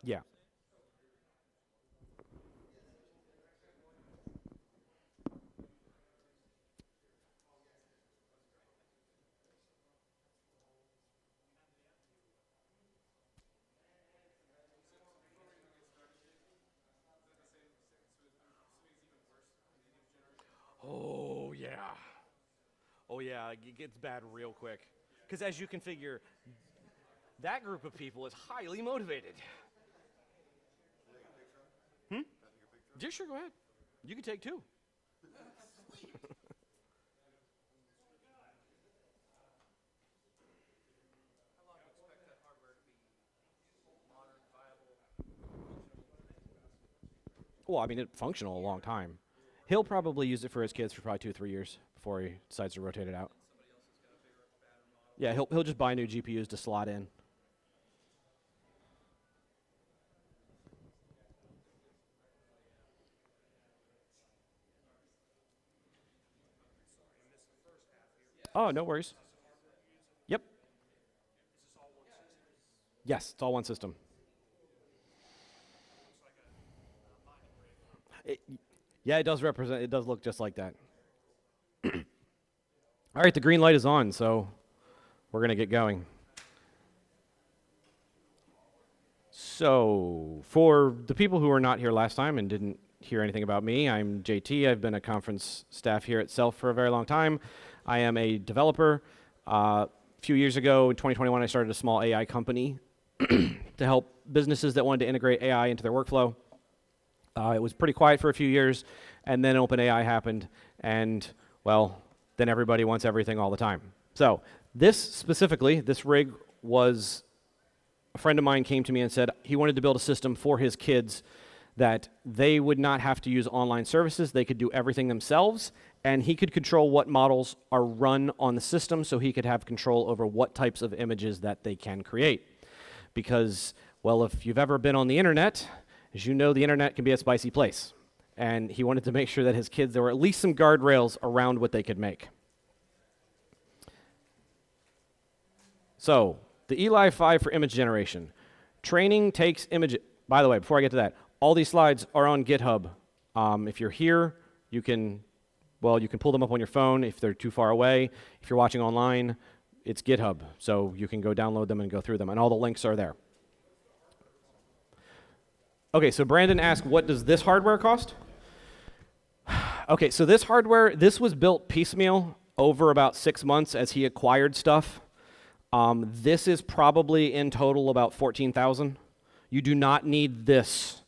Yeah. Oh, yeah. Oh, yeah, it gets bad real quick. Because as you can figure, that group of people is highly motivated. Hmm? Yeah, sure, go ahead. You can take two. Well, I mean, it's functional a long time. He'll probably use it for his kids for probably 2 or 3 years before he decides to rotate it out. Yeah, he'll just buy new GPUs to slot in. Oh, no worries. Yep. Yes, it's all one system. It, yeah, it does represent. It does look just like that. All right, the green light is on, so we're gonna get going. So, for the people who were not here last time and didn't hear anything about me, I'm JT. I've been a conference staff here at Self for a very long time. I am a developer. A few years ago, in 2021, I started a small AI company to help businesses that wanted to integrate AI into their workflow. It was pretty quiet for a few years, and then OpenAI happened, and, well, then everybody wants everything all the time. So, this specifically, this rig was a friend of mine came to me and said he wanted to build a system for his kids that they would not have to use online services. They could do everything themselves, and he could control what models are run on the system so he could have control over what types of images that they can create. Because, well, if you've ever been on the internet, as you know, the internet can be a spicy place. And he wanted to make sure that his kids, there were at least some guardrails around what they could make. So, the Eli 5 for image generation. Training takes image. By the way, before I get to that, all these slides are on GitHub. If you're here, you can pull them up on your phone if they're too far away. If you're watching online, it's GitHub. So you can go download them and go through them, and all the links are there. Okay, so Brandon asked, what does this hardware cost? Okay, so this hardware, this was built piecemeal over about 6 months as he acquired stuff. This is probably in total about $14,000. You do not need this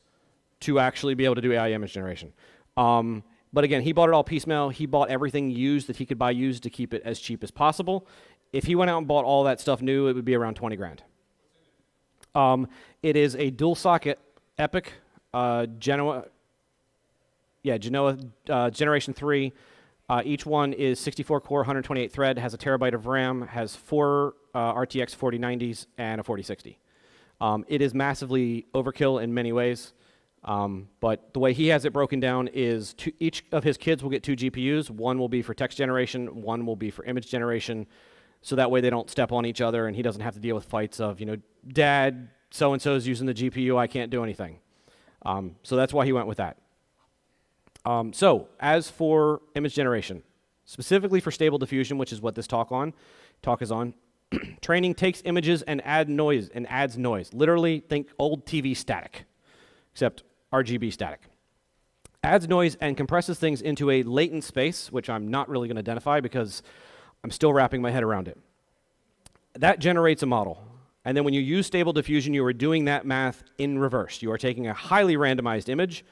to actually be able to do AI image generation. But again, he bought it all piecemeal. He bought everything used that he could buy used to keep it as cheap as possible. If he went out and bought all that stuff new, it would be around 20 grand. It is a dual socket Epic Genoa Generation 3. Each one is 64 core, 128 thread, has a terabyte of RAM, has 4 RTX 4090s and a 4060. It is massively overkill in many ways, but the way he has it broken down is each of his kids will get 2 GPUs. One will be for text generation, one will be for image generation, so that way they don't step on each other and he doesn't have to deal with fights of, Dad, so-and-so is using the GPU, I can't do anything. So that's why he went with that. So, as for image generation, specifically for stable diffusion, which is what this talk is on, training takes images and adds noise. Literally, think old TV static, except RGB static. Adds noise and compresses things into a latent space, which I'm not really going to identify because I'm still wrapping my head around it. That generates a model. And then when you use stable diffusion, you are doing that math in reverse. You are taking a highly randomized image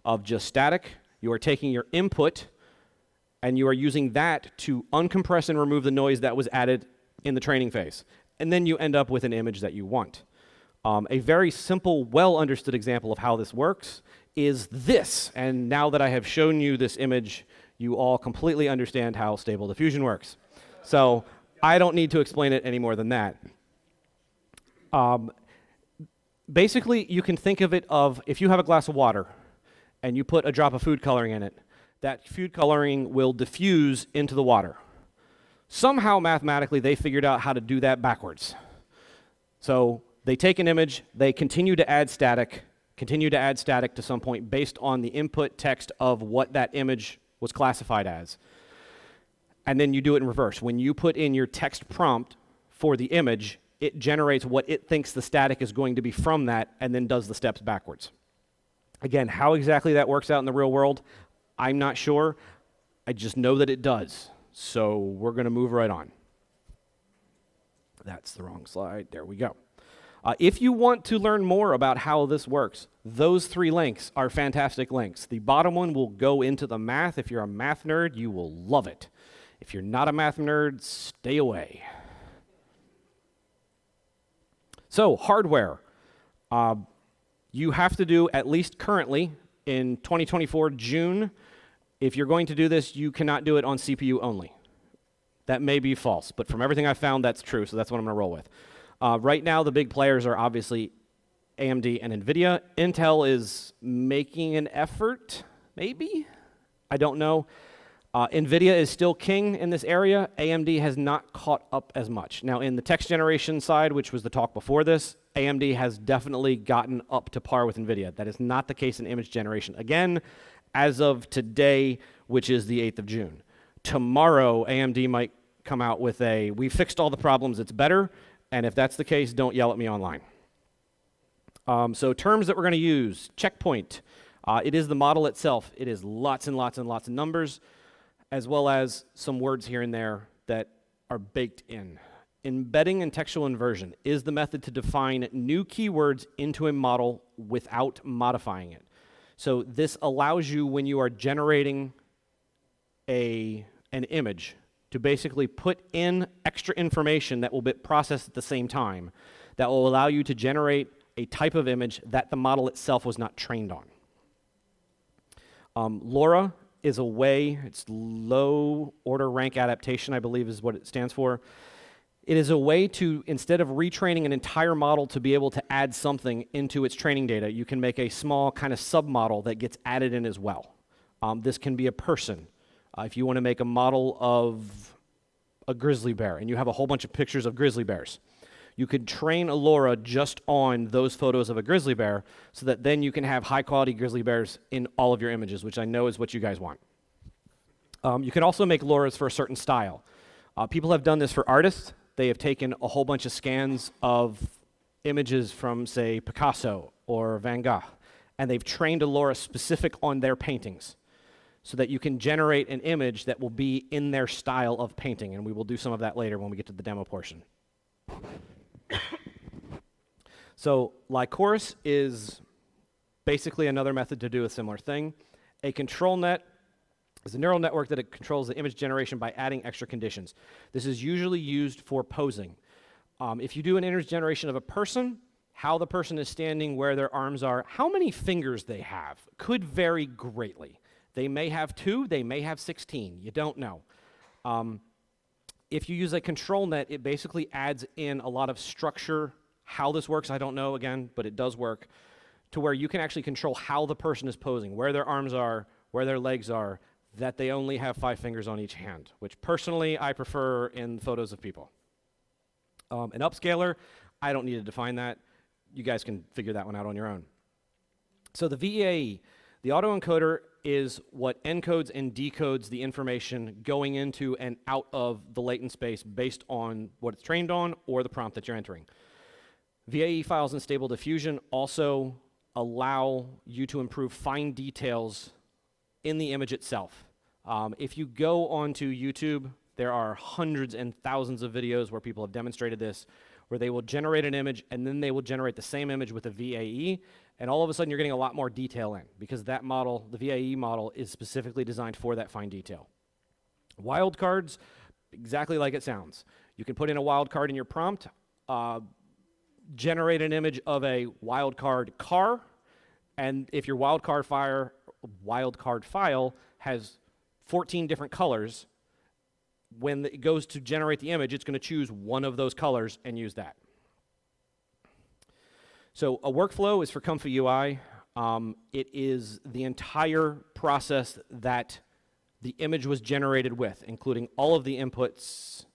of just static. You are taking your input, and you are using that to uncompress and remove the noise that was added in the training phase. And then you end up with an image that you want. A very simple, well-understood example of how this works is this. And now that I have shown you this image, you all completely understand how stable diffusion works. So I don't need to explain it any more than that. Basically, you can think of it of if you have a glass of water and you put a drop of food coloring in it, that food coloring will diffuse into the water. Somehow, mathematically, they figured out how to do that backwards. So they take an image, they continue to add static to some point based on the input text of what that image was classified as. And then you do it in reverse. When you put in your text prompt for the image, it generates what it thinks the static is going to be from that and then does the steps backwards. Again, how exactly that works out in the real world, I'm not sure. I just know that it does. So we're going to move right on. That's the wrong slide. There we go. If you want to learn more about how this works, those 3 links are fantastic links. The bottom one will go into the math. If you're a math nerd, you will love it. If you're not a math nerd, stay away. So, hardware. You have to do, at least currently, in 2024 June, if you're going to do this, you cannot do it on CPU only. That may be false, but from everything I've found, that's true, so that's what I'm going to roll with. Right now, the big players are obviously AMD and NVIDIA. Intel is making an effort, maybe? I don't know. NVIDIA is still king in this area. AMD has not caught up as much. Now, in the text generation side, which was the talk before this, AMD has definitely gotten up to par with NVIDIA. That is not the case in image generation. Again, as of today, which is the 8th of June. Tomorrow, AMD might come out with a, we fixed all the problems, it's better, and if that's the case, don't yell at me online. So terms that we're going to use, checkpoint. It is the model itself. It is lots and lots and lots of numbers, as well as some words here and there that are baked in. Embedding and textual inversion is the method to define new keywords into a model without modifying it. So this allows you, when you are generating an image, to basically put in extra information that will be processed at the same time that will allow you to generate a type of image that the model itself was not trained on. LoRa is a way, it's low order rank adaptation, I believe is what it stands for. It is a way to, instead of retraining an entire model to be able to add something into its training data, you can make a small kind of submodel that gets added in as well. This can be a person. If you want to make a model of a grizzly bear and you have a whole bunch of pictures of grizzly bears, you could train a LoRa just on those photos of a grizzly bear so that then you can have high-quality grizzly bears in all of your images, which I know is what you guys want. You can also make LoRas for a certain style. People have done this for artists. They have taken a whole bunch of scans of images from, say, Picasso or Van Gogh, and they've trained a LoRa specific on their paintings so that you can generate an image that will be in their style of painting, and we will do some of that later when we get to the demo portion. So Lycoris is basically another method to do a similar thing. A control net is a neural network that controls the image generation by adding extra conditions. This is usually used for posing. If you do an image generation of a person, how the person is standing, where their arms are, how many fingers they have could vary greatly. They may have 2, they may have 16, you don't know. If you use a control net, it basically adds in a lot of structure. How this works, I don't know, again, but it does work, to where you can actually control how the person is posing, where their arms are, where their legs are, that they only have 5 fingers on each hand, which personally I prefer in photos of people. An upscaler, I don't need to define that. You guys can figure that one out on your own. So the VEAE, the autoencoder, is what encodes and decodes the information going into and out of the latent space based on what it's trained on or the prompt that you're entering. VAE files in Stable Diffusion also allow you to improve fine details in the image itself. If you go onto YouTube, there are hundreds and thousands of videos where people have demonstrated this, where they will generate an image and then they will generate the same image with a VAE, and all of a sudden you're getting a lot more detail in, because that model, the VAE model, is specifically designed for that fine detail. Wildcards, exactly like it sounds. You can put in a wildcard in your prompt, generate an image of a wildcard car, and if your wildcard file has 14 different colors, when it goes to generate the image, it's going to choose one of those colors and use that. So a workflow is for Comfy UI. It is the entire process that the image was generated with, including all of the inputs,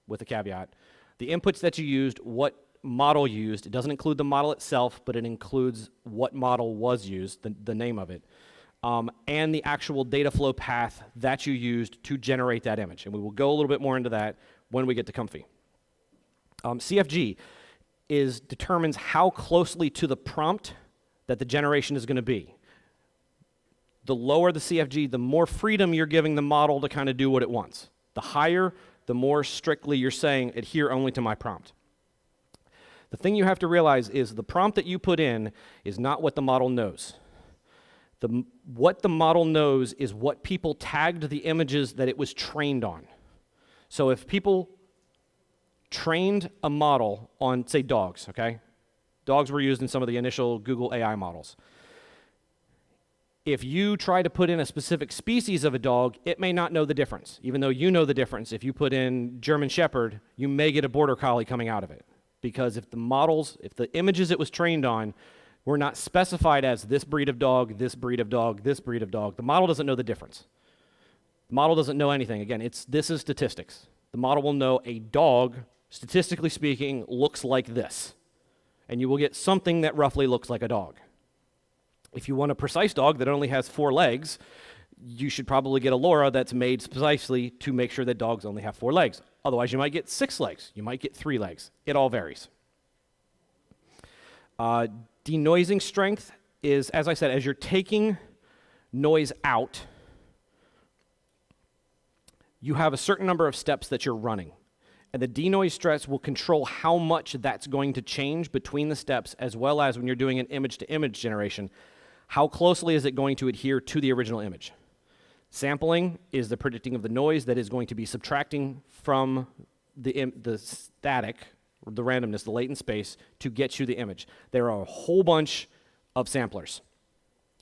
with a caveat. The inputs that you used, what model used. It doesn't include the model itself, but it includes what model was used, the name of it, and the actual data flow path that you used to generate that image. And we will go a little bit more into that when we get to Comfy. CFG determines how closely to the prompt that the generation is going to be. The lower the CFG, the more freedom you're giving the model to kind of do what it wants. The higher, the more strictly you're saying, adhere only to my prompt. The thing you have to realize is the prompt that you put in is not what the model knows. What the model knows is what people tagged the images that it was trained on. So if people trained a model on, say, dogs, okay? Dogs were used in some of the initial Google AI models. If you try to put in a specific species of a dog, it may not know the difference. Even though you know the difference, if you put in German Shepherd, you may get a Border Collie coming out of it. Because if the images it was trained on were not specified as this breed of dog, this breed of dog, this breed of dog, the model doesn't know the difference. The model doesn't know anything. Again, this is statistics. The model will know a dog, statistically speaking, looks like this. And you will get something that roughly looks like a dog. If you want a precise dog that only has 4 legs, you should probably get a LoRa that's made precisely to make sure that dogs only have 4 legs. Otherwise, you might get 6 legs. You might get 3 legs. It all varies. Denoising strength is, as I said, as you're taking noise out, you have a certain number of steps that you're running. And the denoise stress will control how much that's going to change between the steps, as well as when you're doing an image-to-image generation, how closely is it going to adhere to the original image. Sampling is the predicting of the noise that is going to be subtracting from the static, the randomness, the latent space, to get you the image. There are a whole bunch of samplers.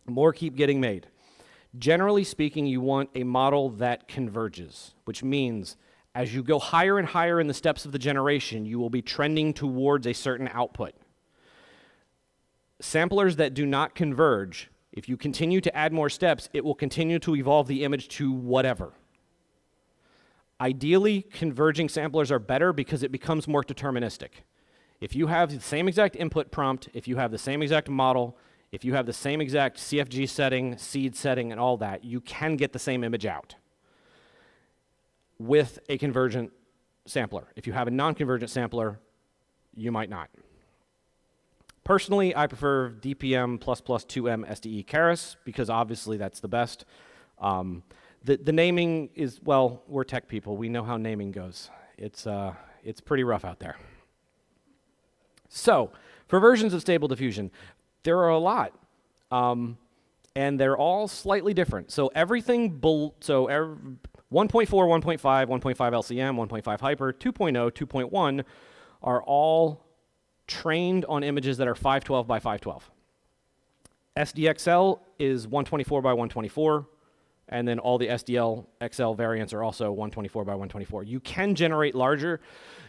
More keep getting made. Generally speaking, you want a model that converges, which means as you go higher and higher in the steps of the generation, you will be trending towards a certain output. Samplers that do not converge, if you continue to add more steps, it will continue to evolve the image to whatever. Ideally, converging samplers are better because it becomes more deterministic. If you have the same exact input prompt, if you have the same exact model, if you have the same exact CFG setting, seed setting, and all that, you can get the same image out with a convergent sampler. If you have a non-convergent sampler, you might not. Personally, I prefer DPM++2M SDE Keras because obviously that's the best. The naming is, well, we're tech people. We know how naming goes. It's pretty rough out there. So, for versions of Stable Diffusion, there are a lot, and they're all slightly different. So everything, 1.4, 1.5, 1.5 LCM, 1.5 Hyper, 2.0, 2.1 are all trained on images that are 512 by 512. SDXL is 124 by 124, and then all the SDL XL variants are also 124 by 124. You can generate larger.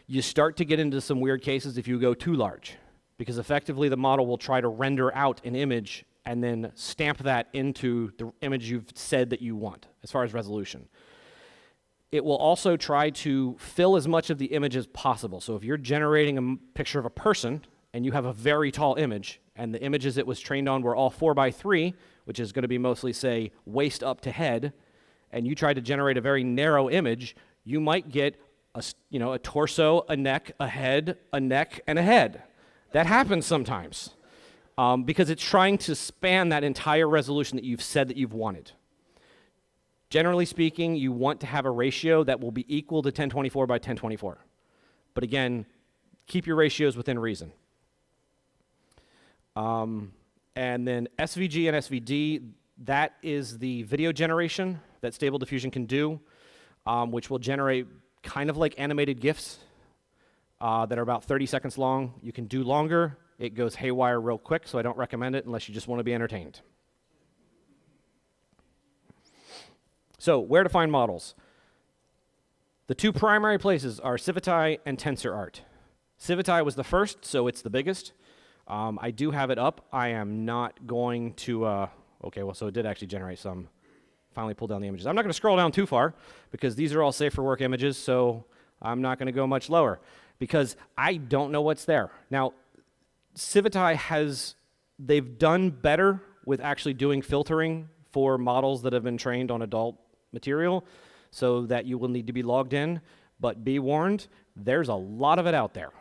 You start to get into some weird cases if you go too large, because effectively the model will try to render out an image and then stamp that into the image you've said that you want as far as resolution. It will also try to fill as much of the image as possible. So if you're generating a picture of a person and you have a very tall image, and the images it was trained on were all 4x3, which is going to be mostly, say, waist up to head, and you try to generate a very narrow image, you might get a torso, a neck, a head, a neck, and a head. That happens sometimes because it's trying to span that entire resolution that you've said that you've wanted. Generally speaking, you want to have a ratio that will be equal to 1024 by 1024. But again, keep your ratios within reason. And then SVG and SVD, that is the video generation that Stable Diffusion can do, which will generate kind of like animated GIFs that are about 30 seconds long. You can do longer. It goes haywire real quick, so I don't recommend it unless you just want to be entertained. So, where to find models? The two primary places are Civitai and TensorArt. Civitai was the first, so it's the biggest. I do have it up. I am not going to, so it did actually generate some. Finally pulled down the images. I'm not going to scroll down too far because these are all safe for work images, so I'm not going to go much lower. because I don't know what's there. Now, Civitai they've done better with actually doing filtering for models that have been trained on adult material so that you will need to be logged in, but be warned, there's a lot of it out there.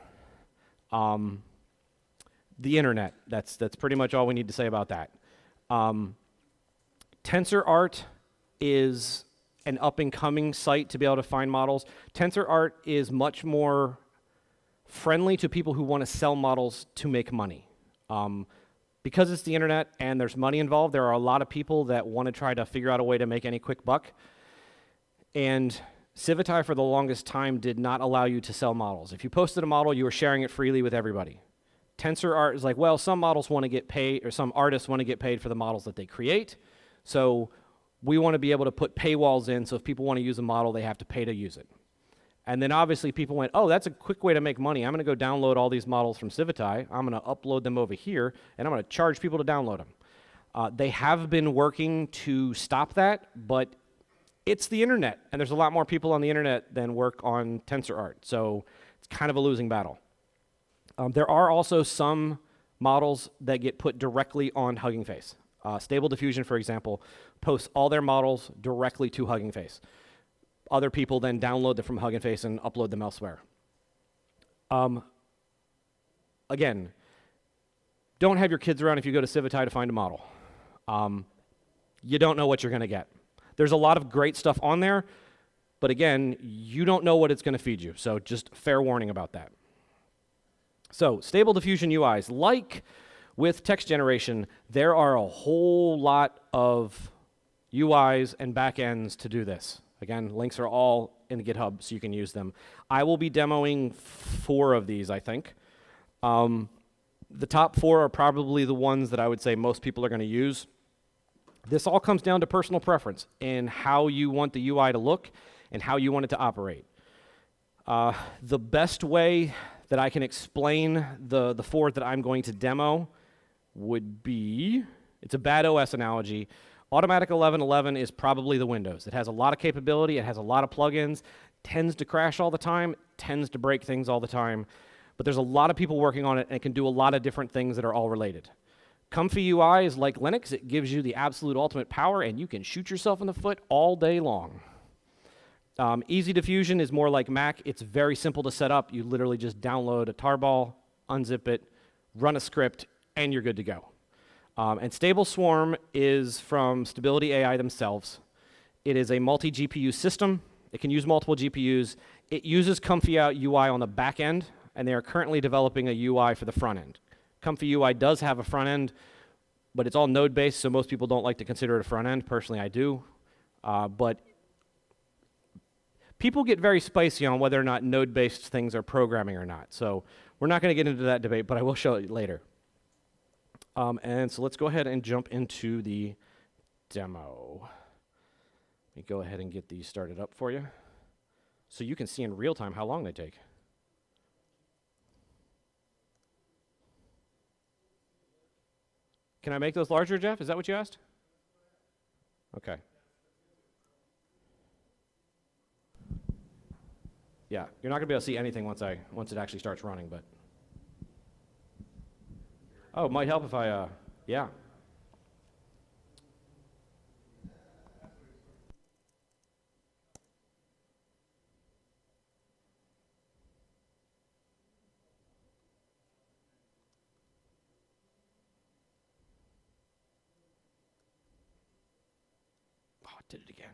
The internet, that's pretty much all we need to say about that. TensorArt is an up-and-coming site to be able to find models. TensorArt is much more friendly to people who want to sell models to make money. Because it's the internet and there's money involved, there are a lot of people that want to try to figure out a way to make any quick buck. And Civitai, for the longest time, did not allow you to sell models. If you posted a model, you were sharing it freely with everybody. TensorArt is like, well, some models want to get paid, or some artists want to get paid for the models that they create. So we want to be able to put paywalls in, so if people want to use a model, they have to pay to use it. And then obviously people went, oh, that's a quick way to make money. I'm going to go download all these models from Civitai. I'm going to upload them over here, and I'm going to charge people to download them. They have been working to stop that, but it's the internet, and there's a lot more people on the internet than work on TensorArt, so it's kind of a losing battle. There are also some models that get put directly on Hugging Face. Stable Diffusion, for example, posts all their models directly to Hugging Face. Other people then download them from Hugging Face and upload them elsewhere. Again, don't have your kids around if you go to Civitai to find a model. You don't know what you're going to get. There's a lot of great stuff on there, but again, you don't know what it's going to feed you, so just fair warning about that. So, Stable Diffusion UIs. Like with text generation, there are a whole lot of UIs and backends to do this. Again, links are all in the GitHub, so you can use them. I will be demoing 4 of these, I think. The top 4 are probably the ones that I would say most people are going to use. This all comes down to personal preference and how you want the UI to look and how you want it to operate. The best way that I can explain the 4 that I'm going to demo would be, it's a bad OS analogy. Automatic 11.11 is probably the Windows. It has a lot of capability, it has a lot of plugins, tends to crash all the time, tends to break things all the time, but there's a lot of people working on it and it can do a lot of different things that are all related. Comfy UI is like Linux. It gives you the absolute ultimate power and you can shoot yourself in the foot all day long. Easy Diffusion is more like Mac. It's very simple to set up. You literally just download a tarball, unzip it, run a script, and you're good to go. And Stable Swarm is from Stability AI themselves. It is a multi-GPU system. It can use multiple GPUs. It uses Comfy UI on the back end, and they are currently developing a UI for the front end. Comfy UI does have a front end, but it's all node-based, so most people don't like to consider it a front end. Personally, I do. But people get very spicy on whether or not node-based things are programming or not. So we're not going to get into that debate, but I will show it later. And so let's go ahead and jump into the demo. Let me go ahead and get these started up for you so you can see in real time how long they take. Can I make those larger, Jeff? Is that what you asked? Okay. Yeah, you're not going to be able to see anything once it actually starts running, but. Oh, it might help if I, yeah. Oh, it did it again.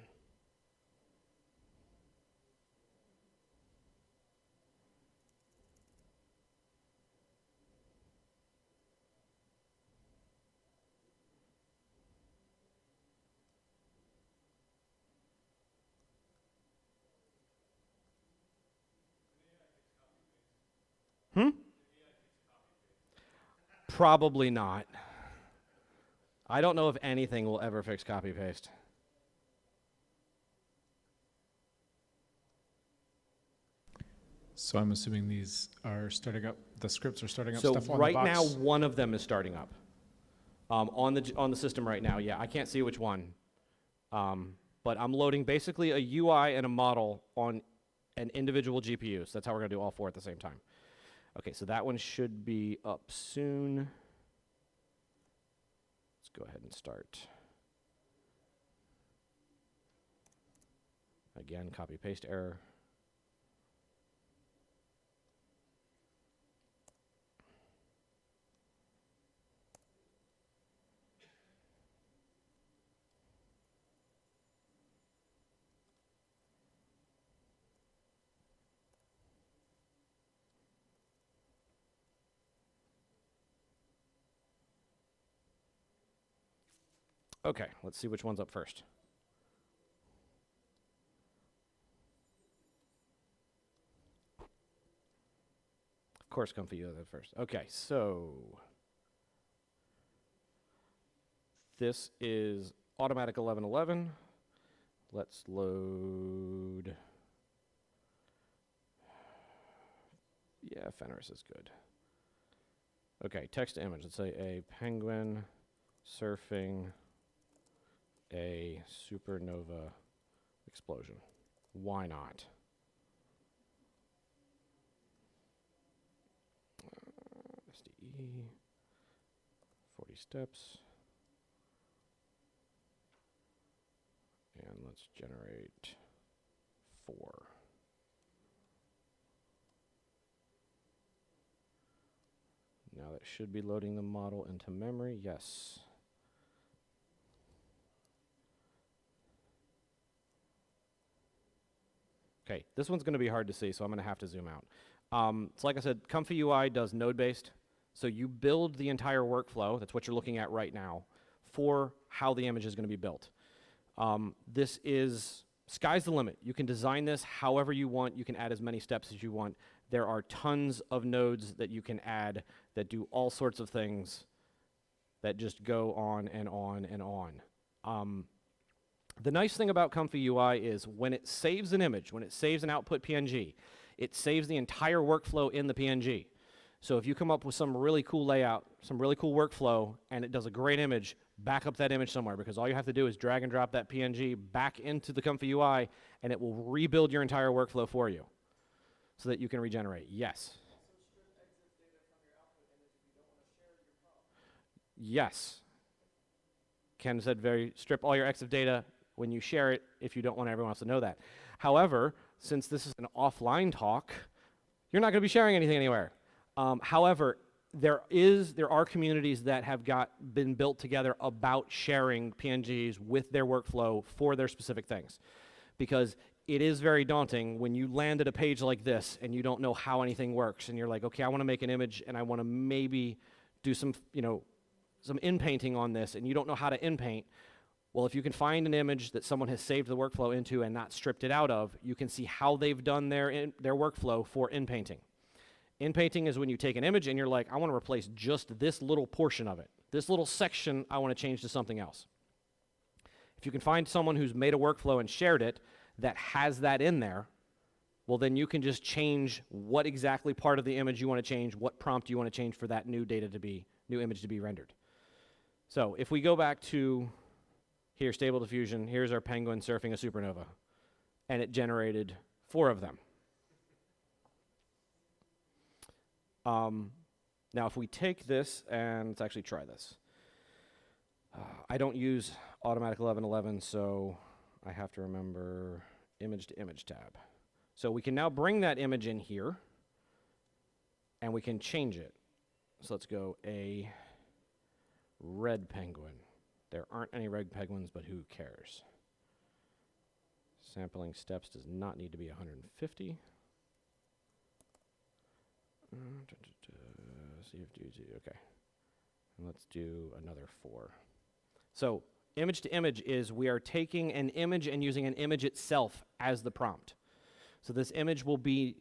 Probably not. I don't know if anything will ever fix copy-paste. So I'm assuming these are starting up, the scripts are starting up stuff on the box? So right now, one of them is starting up. On the system right now, yeah. I can't see which one. But I'm loading basically a UI and a model on an individual GPU. So that's how we're going to do all 4 at the same time. Okay, so that one should be up soon. Let's go ahead and start. Again, copy-paste error. Okay, let's see which one's up first. Of course, Comfy UI first. Okay, so this is automatic 1111. Let's load. Yeah, Fenris is good. Okay, text to image. Let's say a penguin surfing a supernova explosion. Why not? SDE, 40 steps. And let's generate 4. Now that should be loading the model into memory. Yes. Okay, this one's going to be hard to see, so I'm going to have to zoom out. So like I said, Comfy UI does node-based. So you build the entire workflow, that's what you're looking at right now, for how the image is going to be built. This is, sky's the limit. You can design this however you want. You can add as many steps as you want. There are tons of nodes that you can add that do all sorts of things that just go on and on and on. The nice thing about Comfy UI is when it saves an image, when it saves an output PNG, it saves the entire workflow in the PNG. So if you come up with some really cool layout, some really cool workflow, and it does a great image, back up that image somewhere, because all you have to do is drag and drop that PNG back into the Comfy UI, and it will rebuild your entire workflow for you so that you can regenerate. Yes? Yes. Ken said strip all your EXIF data when you share it if you don't want everyone else to know that. However, since this is an offline talk, you're not going to be sharing anything anywhere. However, there are communities that have been built together about sharing PNGs with their workflow for their specific things. Because it is very daunting when you land at a page like this and you don't know how anything works, and you're like, okay, I want to make an image and I want to maybe do some in-painting on this, and you don't know how to in-paint. Well, if you can find an image that someone has saved the workflow into and not stripped it out of, you can see how they've done their workflow for in-painting. In-painting is when you take an image and you're like, I want to replace just this little portion of it. This little section I want to change to something else. If you can find someone who's made a workflow and shared it that has that in there, well, then you can just change what exactly part of the image you want to change, what prompt you want to change for that new image to be rendered. So if we go back to here, Stable Diffusion, here's our penguin surfing a supernova, and it generated 4 of them. Now, if we take this, and let's actually try this. I don't use automatic 1111, so I have to remember image to image tab. So we can now bring that image in here, and we can change it. So let's go a red penguin. There aren't any red penguins, but who cares? Sampling steps does not need to be 150. Okay. And let's do another 4. So image to image is we are taking an image and using an image itself as the prompt. So this image will be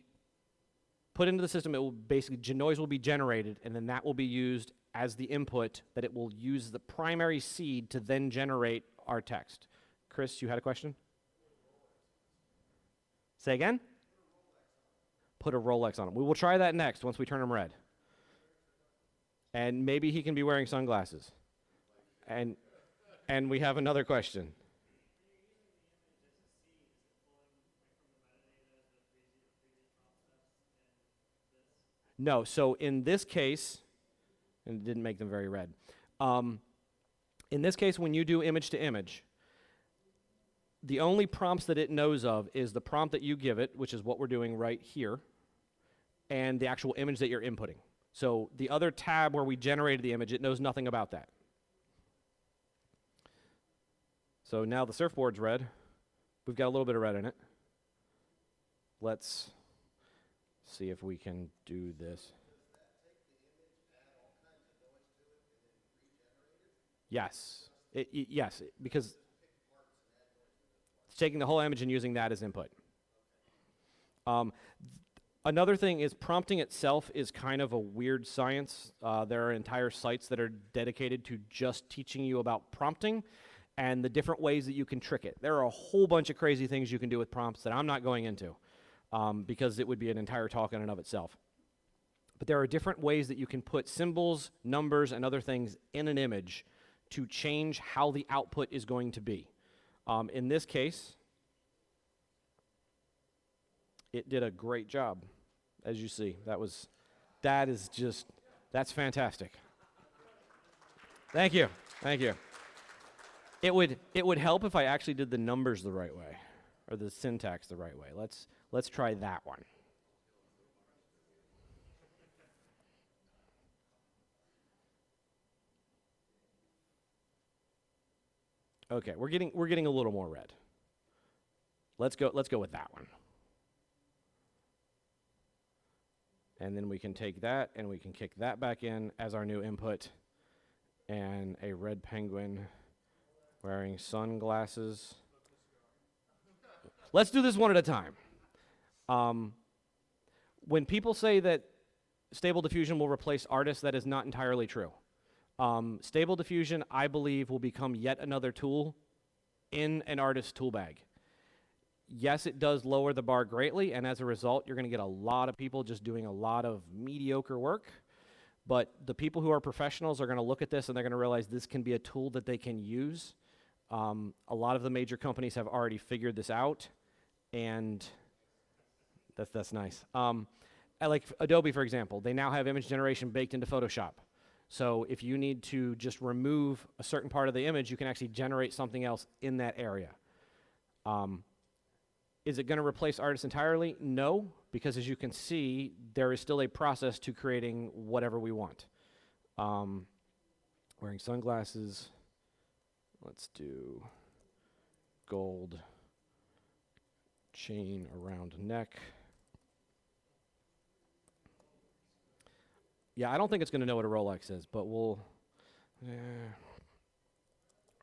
put into the system. It will basically, noise will be generated, and then that will be used as the input that it will use the primary seed to then generate our text. Chris, you had a question? Say again? Put a Rolex on him. We will try that next once we turn him red. And maybe he can be wearing sunglasses. And we have another question. No, so in this case, and it didn't make them very red. In this case, when you do image to image, the only prompts that it knows of is the prompt that you give it, which is what we're doing right here, and the actual image that you're inputting. So the other tab where we generated the image, it knows nothing about that. So now the surfboard's red. We've got a little bit of red in it. Let's see if we can do this. Yes. Yes, because it's taking the whole image and using that as input. Another thing is prompting itself is kind of a weird science. There are entire sites that are dedicated to just teaching you about prompting and the different ways that you can trick it. There are a whole bunch of crazy things you can do with prompts that I'm not going into because it would be an entire talk in and of itself. But there are different ways that you can put symbols, numbers, and other things in an image to change how the output is going to be. In this case, it did a great job, as you see. That's fantastic. Thank you. Thank you. It would help if I actually did the numbers the right way, or the syntax the right way. Let's try that one. Okay, we're getting a little more red. Let's go with that one. And then we can take that and we can kick that back in as our new input, and a red penguin wearing sunglasses. Let's do this one at a time. When people say that Stable Diffusion will replace artists, that is not entirely true. Stable Diffusion, I believe, will become yet another tool in an artist's tool bag. Yes, it does lower the bar greatly, and as a result, you're going to get a lot of people just doing a lot of mediocre work. But the people who are professionals are going to look at this and they're going to realize this can be a tool that they can use. A lot of the major companies have already figured this out, and that's nice. Like Adobe, for example, they now have image generation baked into Photoshop. So if you need to just remove a certain part of the image, you can actually generate something else in that area. Is it going to replace artists entirely? No, because as you can see, there is still a process to creating whatever we want. Wearing sunglasses. Let's do gold chain around neck. Yeah, I don't think it's going to know what a Rolex is, but we'll...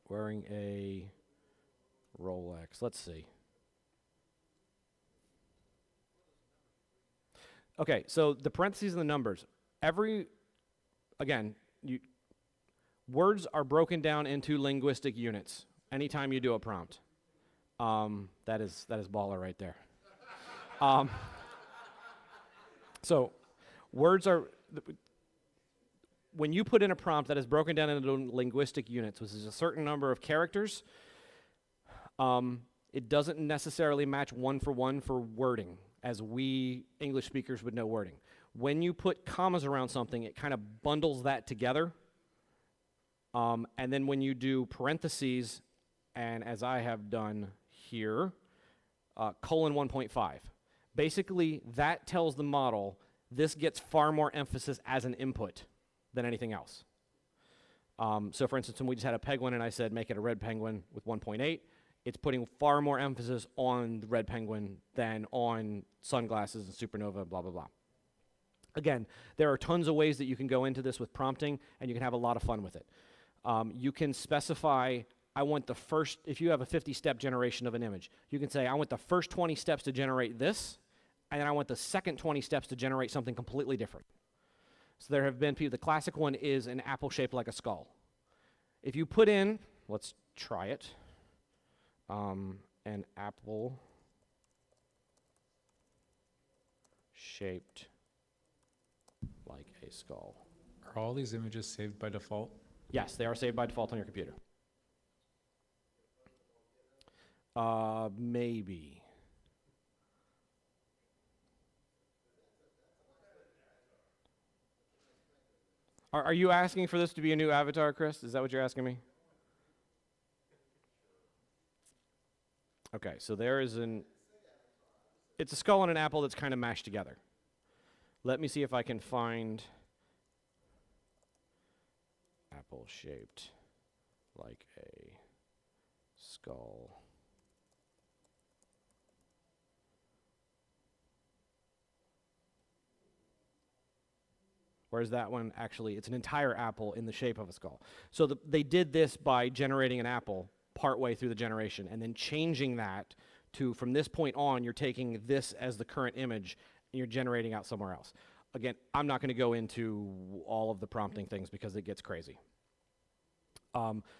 wearing a Rolex. Let's see. Okay, so the parentheses and the numbers. Words are broken down into linguistic units anytime you do a prompt. That is baller right there. So words are... When you put in a prompt that is broken down into linguistic units, which is a certain number of characters, it doesn't necessarily match one for wording, as we English speakers would know wording. When you put commas around something, it kind of bundles that together. And then when you do parentheses, and as I have done here, colon 1.5. Basically, that tells the model this gets far more emphasis as an input than anything else. So for instance, when we just had a penguin and I said make it a red penguin with 1.8, it's putting far more emphasis on the red penguin than on sunglasses and supernova, blah, blah, blah. Again, there are tons of ways that you can go into this with prompting, and you can have a lot of fun with it. You can specify, I want the first, if you have a 50-step generation of an image, you can say, I want the first 20 steps to generate this, and then I want the second 20 steps to generate something completely different. So there have been people, the classic one is an apple shaped like a skull. If you put in, let's try it, an apple shaped like a skull. Are all these images saved by default? Yes, they are saved by default on your computer. Maybe. Are you asking for this to be a new avatar, Chris? Is that what you're asking me? Okay, so there is it's a skull and an apple that's kind of mashed together. Let me see if I can find apple shaped like a skull. Whereas that one, actually, it's an entire apple in the shape of a skull. So they did this by generating an apple partway through the generation and then changing that to, from this point on, you're taking this as the current image and you're generating out somewhere else. Again, I'm not going to go into all of the prompting things because it gets crazy.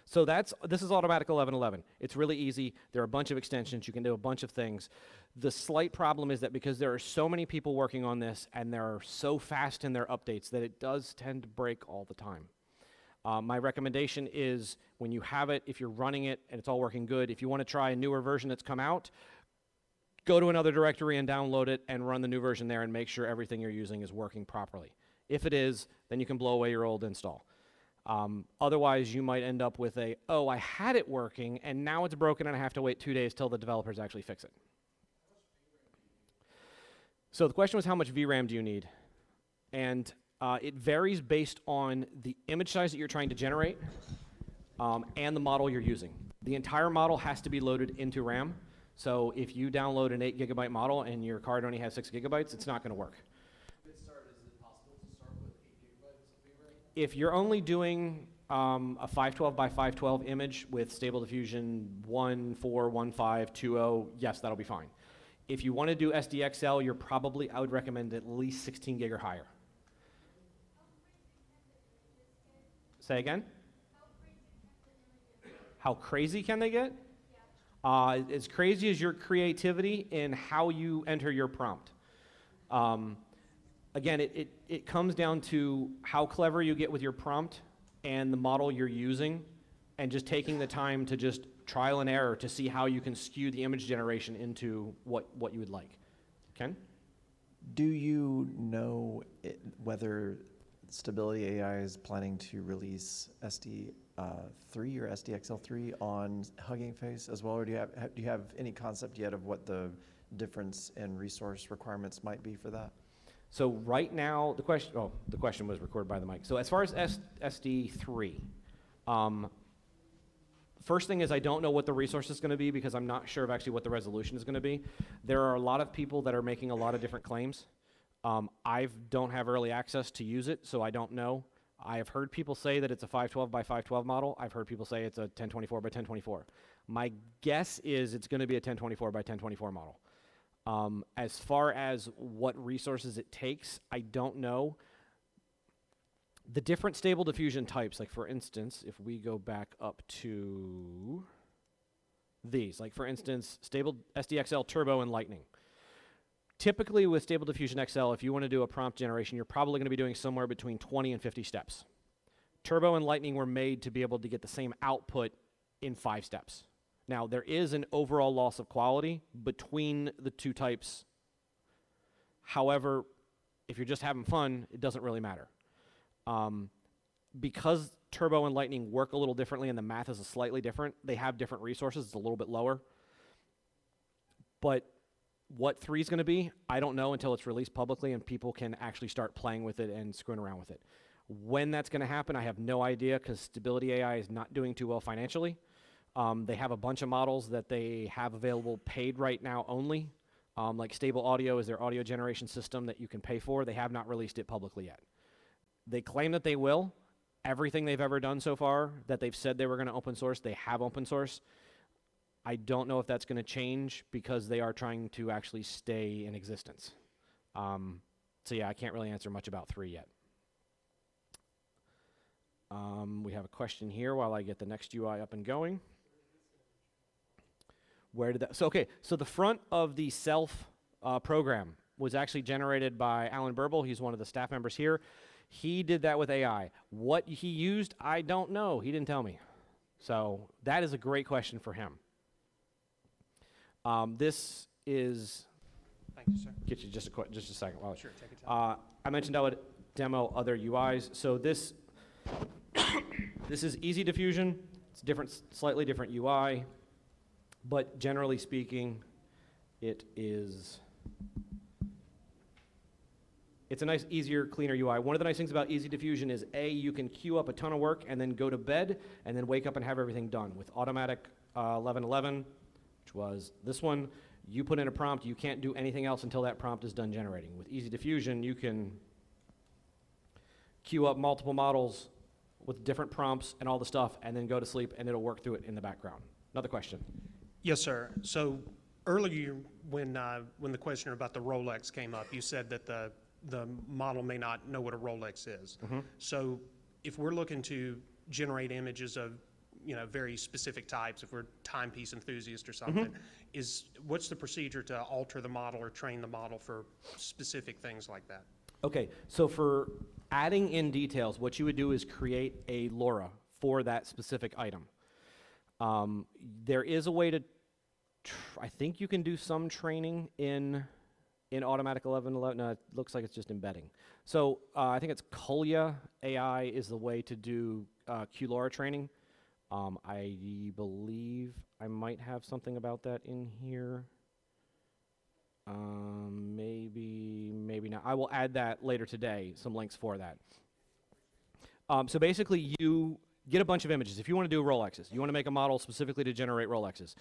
So this is Automatic 1111. It's really easy. There are a bunch of extensions. You can do a bunch of things. The slight problem is that because there are so many people working on this and they're so fast in their updates that it does tend to break all the time. My recommendation is when you have it, if you're running it and it's all working good, if you want to try a newer version that's come out, go to another directory and download it and run the new version there and make sure everything you're using is working properly. If it is, then you can blow away your old install. Otherwise, you might end up with oh, I had it working, and now it's broken, and I have to wait 2 days till the developers actually fix it. So the question was, how much VRAM do you need? And it varies based on the image size that you're trying to generate and the model you're using. The entire model has to be loaded into RAM. So if you download an 8 gigabyte model and your card only has 6 gigabytes, it's not going to work. If you're only doing a 512 by 512 image with Stable Diffusion 141520, yes, that'll be fine. If you want to do SDXL, I would recommend at least 16 gig or higher. Say again? How crazy can they get? As crazy as your creativity in how you enter your prompt. Again, it comes down to how clever you get with your prompt and the model you're using, and just taking the time to just trial and error to see how you can skew the image generation into what you would like. Ken? Do you know whether Stability AI is planning to release SD3 or SDXL3 on Hugging Face as well, or do you have any concept yet of what the difference in resource requirements might be for that? So right now, the question was recorded by the mic. So as far as SD3, first thing is I don't know what the resource is going to be because I'm not sure of actually what the resolution is going to be. There are a lot of people that are making a lot of different claims. I don't have early access to use it, so I don't know. I have heard people say that it's a 512 by 512 model. I've heard people say it's a 1024 by 1024. My guess is it's going to be a 1024 by 1024 model. As far as what resources it takes, I don't know. The different Stable Diffusion types, like for instance, if we go back up to these, like for instance, Stable SDXL Turbo and Lightning. Typically with Stable Diffusion XL, if you want to do a prompt generation, you're probably going to be doing somewhere between 20 and 50 steps. Turbo and Lightning were made to be able to get the same output in 5 steps. Now, there is an overall loss of quality between the two types. However, if you're just having fun, it doesn't really matter. Because Turbo and Lightning work a little differently and the math is slightly different, they have different resources. It's a little bit lower. But what 3 is going to be, I don't know until it's released publicly and people can actually start playing with it and screwing around with it. When that's going to happen, I have no idea because Stability AI is not doing too well financially. They have a bunch of models that they have available paid right now only. Like Stable Audio is their audio generation system that you can pay for. They have not released it publicly yet. They claim that they will. Everything they've ever done so far that they've said they were going to open source, they have open source. I don't know if that's going to change because they are trying to actually stay in existence. So yeah, I can't really answer much about 3 yet. We have a question here while I get the next UI up and going. Where did that? So okay, so the front of the self program was actually generated by Alan Burble. He's one of the staff members here. He did that with AI. What he used, I don't know. He didn't tell me. So that is a great question for him. This is. Thank you, sir. Get you just a second. Well, Sure, take your time. I mentioned I would demo other UIs. So this This is easy diffusion. It's different, slightly different UI, but generally speaking, it's a nice, easier, cleaner UI. One of the nice things about easy diffusion is you can queue up a ton of work and then go to bed and then wake up and have everything done. With automatic 1111, which was this one, you put in a prompt, you can't do anything else until that prompt is done generating. With easy diffusion, you can queue up multiple models with different prompts and all the stuff, and then go to sleep, and it'll work through it in the background. Another question. Yes, sir. So earlier, when the question about the Rolex came up, you said that the model may not know what a Rolex is. Mm-hmm. So if we're looking to generate images of very specific types, if we're timepiece enthusiast or something, what's the procedure to alter the model or train the model for specific things like that? Okay, so for adding in details, what you would do is create a LoRa for that specific item. There is a way to, I think you can do some training in automatic 1111. No, it looks like it's just embedding. So I think it's Colia AI is the way to do QLoRa training. I believe I might have something about that in here. Maybe not. I will add that later today, some links for that. So basically, you get a bunch of images. If you want to do Rolexes, you want to make a model specifically to generate Rolexes,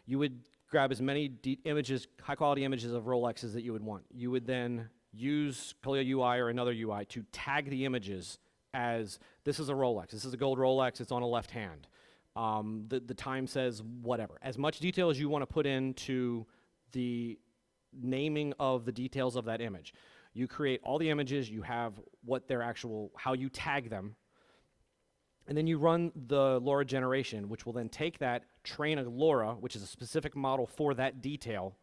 you would grab as many images, high-quality images of Rolexes that you would want. You would then use Colia UI or another UI to tag the images as, this is a Rolex, this is a gold Rolex, it's on a left hand. The time says whatever. As much detail as you want to put into the naming of the details of that image. You create all the images, you have what their actual, how you tag them, and then you run the LoRa generation, which will then take that, train a LoRa, which is a specific model for that detail,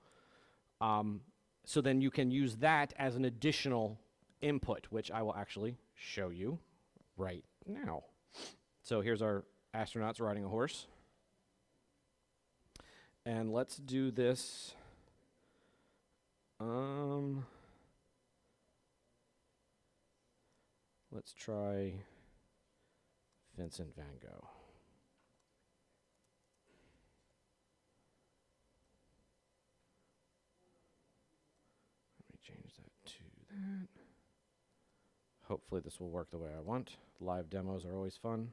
so then you can use that as an additional input, which I will actually show you right now. So here's our astronauts riding a horse. And let's do this. Let's try Vincent van Gogh. Let me change that to that. Hopefully this will work the way I want. Live demos are always fun.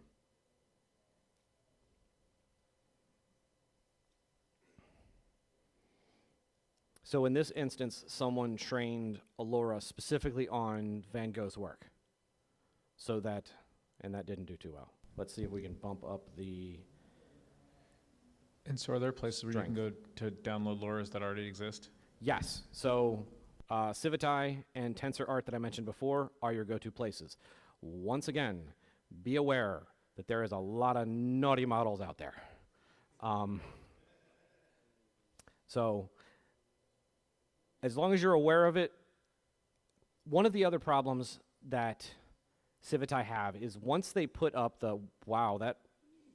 So in this instance, someone trained a LoRa specifically on Van Gogh's work. So that, and that didn't do too well. Let's see if we can bump up the And so are there places where strength. you can go to download LoRa's that already exist? Yes. So Civitai and TensorArt that I mentioned before are your go-to places. Once again, be aware that there is a lot of naughty models out there. So as long as you're aware of it, one of the other problems that Civitai have is once they put up the, wow, that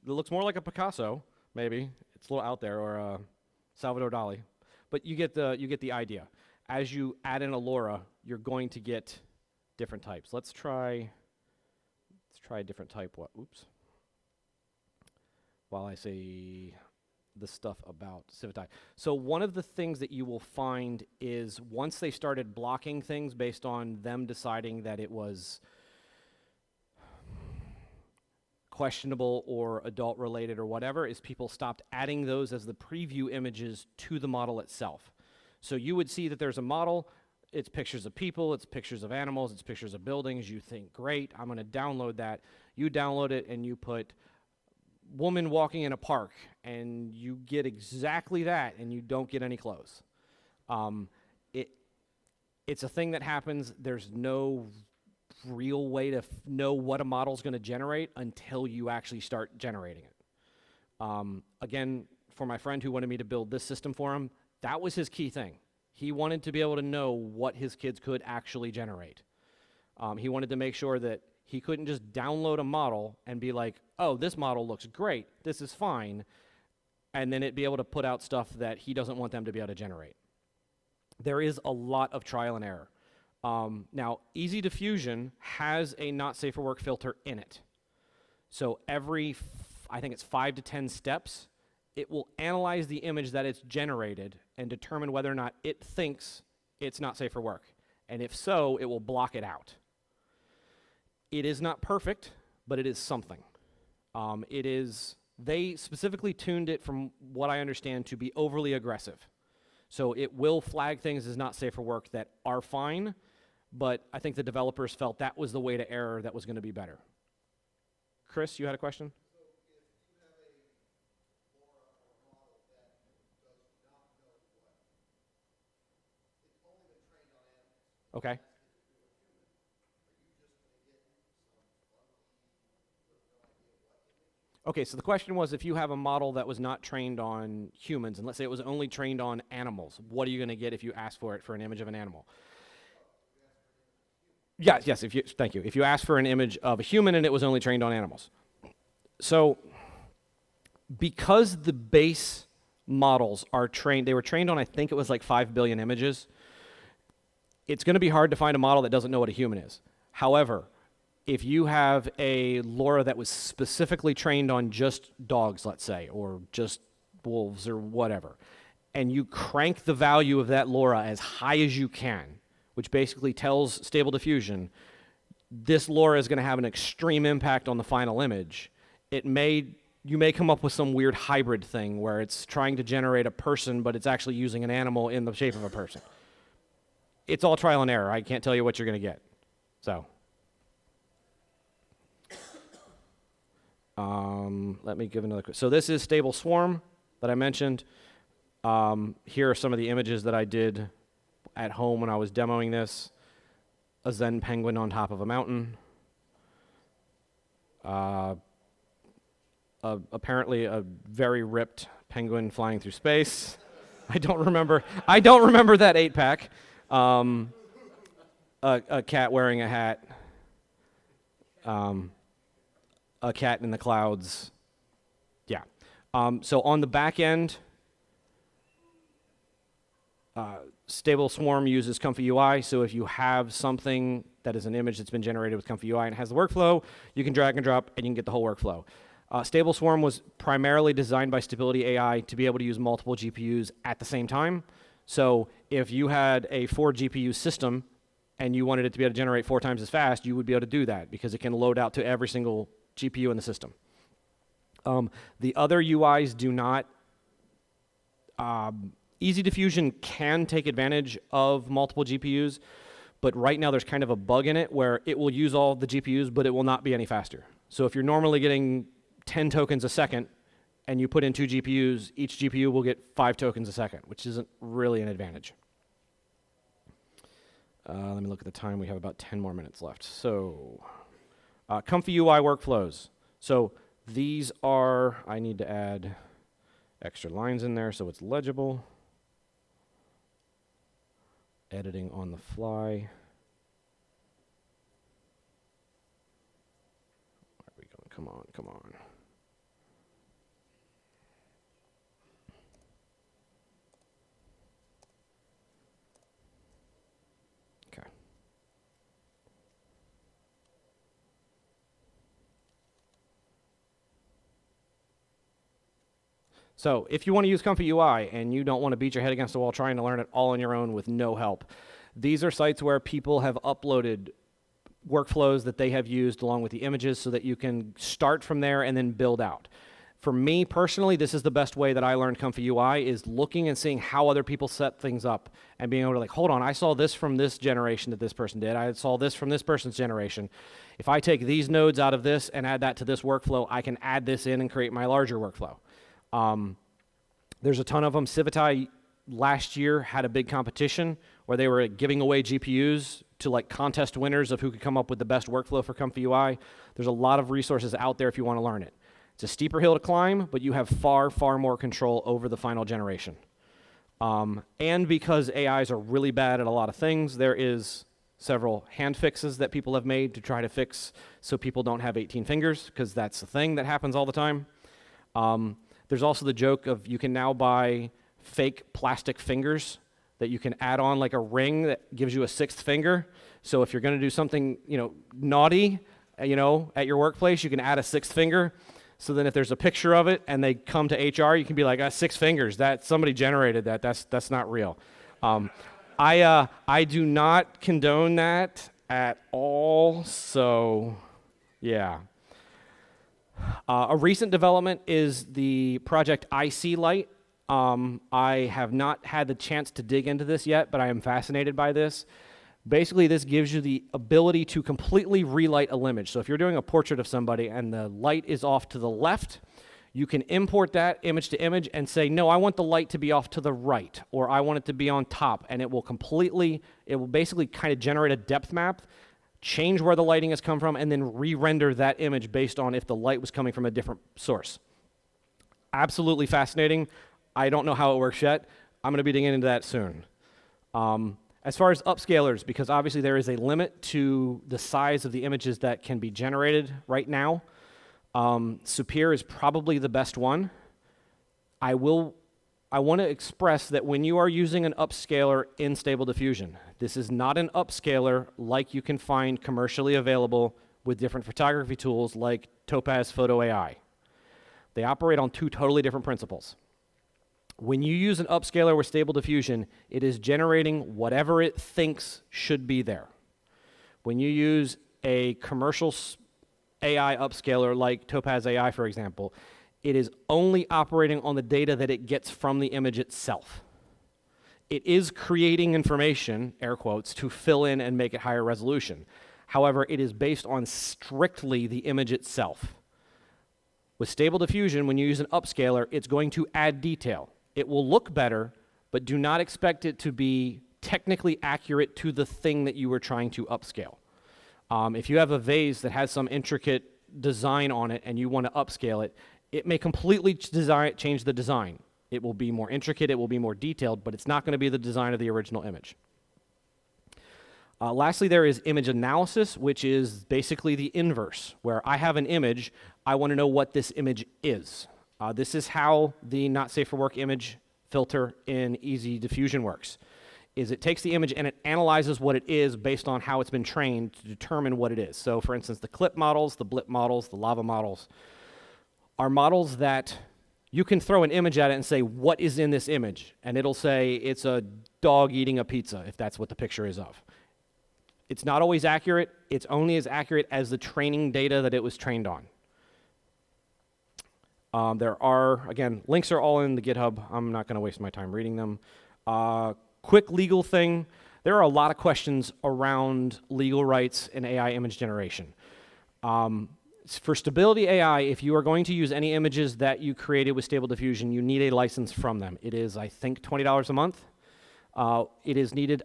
it looks more like a Picasso, maybe. It's a little out there, or a Salvador Dali. But you get the idea. As you add in a LoRa, you're going to get different types. Let's try a different type. Oops. While I say the stuff about Civitai. So one of the things that you will find is once they started blocking things based on them deciding that it was questionable or adult related or whatever, is people stopped adding those as the preview images to the model itself. So you would see that there's a model, it's pictures of people, it's pictures of animals, it's pictures of buildings. You think, great, I'm going to download that. You download it and you put woman walking in a park, and you get exactly that, and you don't get any clothes. It's a thing that happens. There's no real way to know what a model's going to generate until you actually start generating it. Again, for my friend who wanted me to build this system for him, that was his key thing. He wanted to be able to know what his kids could actually generate. He wanted to make sure that he couldn't just download a model and be like, oh, this model looks great, this is fine, and then it be able to put out stuff that he doesn't want them to be able to generate. There is a lot of trial and error. Now, Easy Diffusion has a not safe for work filter in it. So every, I think it's 5 to 10 steps, it will analyze the image that it's generated and determine whether or not it thinks it's not safe for work. And if so, it will block it out. It is not perfect, but it is something. They specifically tuned it, from what I understand, to be overly aggressive. So it will flag things as not safe for work that are fine, but I think the developers felt that was the way to error that was going to be better. Chris, you had a question? Okay. Okay, so the question was, if you have a model that was not trained on humans, and let's say it was only trained on animals, what are you going to get if you ask for it for an image of an animal? Yes, thank you. If you ask for an image of a human and it was only trained on animals. So, because the base models are trained, they were trained on, I think it was like 5 billion images, it's going to be hard to find a model that doesn't know what a human is. However, if you have a LoRa that was specifically trained on just dogs, let's say, or just wolves or whatever, and you crank the value of that LoRa as high as you can, which basically tells Stable Diffusion, this LoRa is going to have an extreme impact on the final image, you may come up with some weird hybrid thing where it's trying to generate a person, but it's actually using an animal in the shape of a person. It's all trial and error. I can't tell you what you're going to get. So, let me give another quick. So this is Stable Swarm that I mentioned. Here are some of the images that I did at home when I was demoing this. A Zen penguin on top of a mountain. Apparently a very ripped penguin flying through space. I don't remember that 8-pack. A cat wearing a hat. A cat in the clouds. Yeah. So on the back end, Stable Swarm uses Comfy UI. So if you have something that is an image that's been generated with Comfy UI and has the workflow, you can drag and drop and you can get the whole workflow. Stable Swarm was primarily designed by Stability AI to be able to use multiple GPUs at the same time. So if you had a 4 GPU system and you wanted it to be able to generate 4 times as fast, you would be able to do that because it can load out to every single GPU in the system. The other UIs do not. Easy Diffusion can take advantage of multiple GPUs, but right now there's kind of a bug in it where it will use all the GPUs, but it will not be any faster. So if you're normally getting 10 tokens a second and you put in 2 GPUs, each GPU will get 5 tokens a second, which isn't really an advantage. Let me look at the time. We have about 10 more minutes left. So, Comfy UI workflows. So these are, I need to add extra lines in there so it's legible. Editing on the fly. Where are we going? Come on, come on. Okay. So if you want to use Comfy UI and you don't want to beat your head against the wall trying to learn it all on your own with no help, these are sites where people have uploaded workflows that they have used along with the images so that you can start from there and then build out. For me personally, this is the best way that I learned Comfy UI, is looking and seeing how other people set things up and being able to, like, hold on, I saw this from this generation that this person did. I saw this from this person's generation. If I take these nodes out of this and add that to this workflow, I can add this in and create my larger workflow. There's a ton of them. Civitai last year had a big competition where they were giving away GPUs to like contest winners of who could come up with the best workflow for Comfy UI. There's a lot of resources out there if you want to learn it. It's a steeper hill to climb, but you have far, far more control over the final generation. And because AIs are really bad at a lot of things, there is several hand fixes that people have made to try to fix so people don't have 18 fingers, because that's the thing that happens all the time. There's also the joke of you can now buy fake plastic fingers that you can add on like a ring that gives you a 6th finger. So if you're going to do something, naughty, you know, at your workplace, you can add a sixth finger. So then if there's a picture of it and they come to HR, you can be like, 6 fingers, that somebody generated that, that's not real. I do not condone that at all, so yeah. A recent development is the project IC Light. I have not had the chance to dig into this yet, but I am fascinated by this. Basically, this gives you the ability to completely relight a image. So if you're doing a portrait of somebody and the light is off to the left, you can import that image to image and say, no, I want the light to be off to the right, or I want it to be on top, and it will basically kind of generate a depth map, change where the lighting has come from, and then re-render that image based on if the light was coming from a different source. Absolutely fascinating. I don't know how it works yet. I'm going to be digging into that soon. As far as upscalers, because obviously there is a limit to the size of the images that can be generated right now, Superior is probably the best one. I want to express that when you are using an upscaler in Stable Diffusion, this is not an upscaler like you can find commercially available with different photography tools like Topaz Photo AI. They operate on 2 totally different principles. When you use an upscaler with Stable Diffusion, it is generating whatever it thinks should be there. When you use a commercial AI upscaler like Topaz AI, for example, it is only operating on the data that it gets from the image itself. It is creating information, air quotes, to fill in and make it higher resolution. However, it is based on strictly the image itself. With Stable Diffusion, when you use an upscaler, it's going to add detail. It will look better, but do not expect it to be technically accurate to the thing that you were trying to upscale. If you have a vase that has some intricate design on it and you want to upscale it, it may completely change the design. It will be more intricate, it will be more detailed, but it's not going to be the design of the original image. Lastly, there is image analysis, which is basically the inverse, where I have an image, I want to know what this image is. This is how the not safe for work image filter in Easy Diffusion works. It takes the image and it analyzes what it is based on how it's been trained to determine what it is. So for instance, the clip models, the blip models, the lava models are models that you can throw an image at it and say, what is in this image? And it'll say it's a dog eating a pizza, if that's what the picture is of. It's not always accurate. It's only as accurate as the training data that it was trained on. There are, again, links are all in the GitHub. I'm not going to waste my time reading them. Quick legal thing. There are a lot of questions around legal rights in AI image generation. For Stability AI, if you are going to use any images that you created with Stable Diffusion, you need a license from them. It is, I think, $20 a month. It is needed,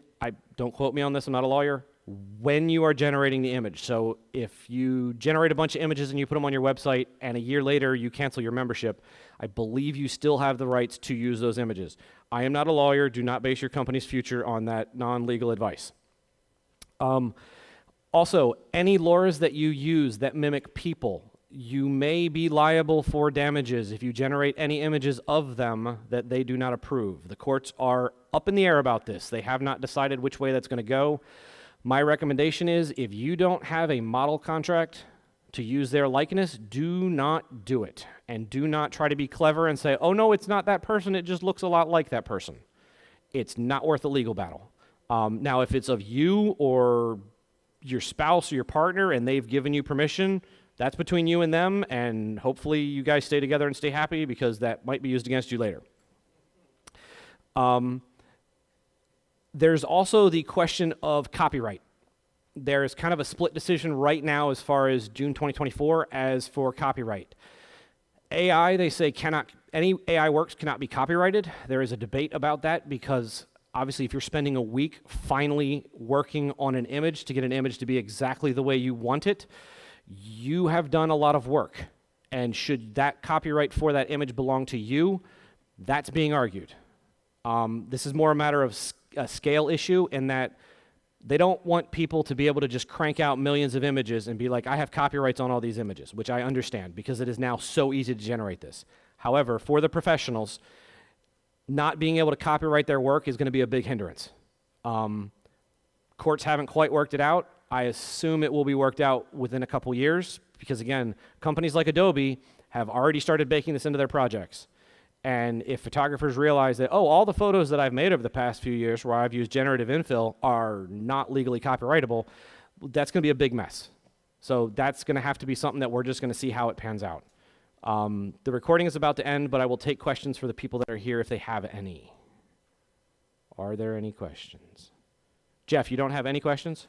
don't quote me on this, I'm not a lawyer, when you are generating the image. So if you generate a bunch of images and you put them on your website and a year later you cancel your membership, I believe you still have the rights to use those images. I am not a lawyer. Do not base your company's future on that non-legal advice. Also, any lures that you use that mimic people, you may be liable for damages if you generate any images of them that they do not approve. The courts are up in the air about this. They have not decided which way that's going to go. My recommendation is if you don't have a model contract to use their likeness, do not do it. And do not try to be clever and say, oh no, it's not that person, it just looks a lot like that person. It's not worth a legal battle. Now, if it's of you or your spouse or your partner and they've given you permission, that's between you and them, and hopefully you guys stay together and stay happy because that might be used against you later. There's also the question of copyright. There's kind of a split decision right now as far as June 2024 as for copyright. AI, they say any AI works cannot be copyrighted. There is a debate about that because obviously if you're spending a week finally working on an image to get an image to be exactly the way you want it, you have done a lot of work. And should that copyright for that image belong to you, that's being argued. This is more a matter of a scale issue in that they don't want people to be able to just crank out millions of images and be like, I have copyrights on all these images, which I understand because it is now so easy to generate this. However, for the professionals, not being able to copyright their work is going to be a big hindrance. Courts haven't quite worked it out. I assume it will be worked out within a couple years because, again, companies like Adobe have already started baking this into their projects. And if photographers realize that, oh, all the photos that I've made over the past few years where I've used generative infill are not legally copyrightable, that's going to be a big mess. So that's going to have to be something that we're just going to see how it pans out. The recording is about to end, but I will take questions for the people that are here if they have any. Are there any questions? Jeff, you don't have any questions?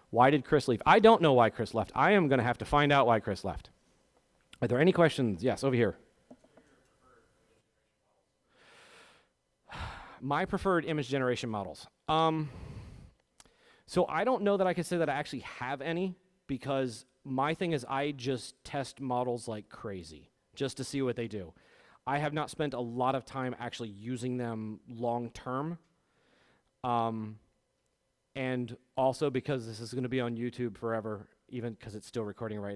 Why did Chris leave? I don't know why Chris left. I am going to have to find out why Chris left. Are there any questions? Yes, over here. My preferred image generation models. So I don't know that I can say that I actually have any, because my thing is I just test models like crazy just to see what they do. I have not spent a lot of time actually using them long term. And also because this is going to be on YouTube forever, even because it's still recording right now.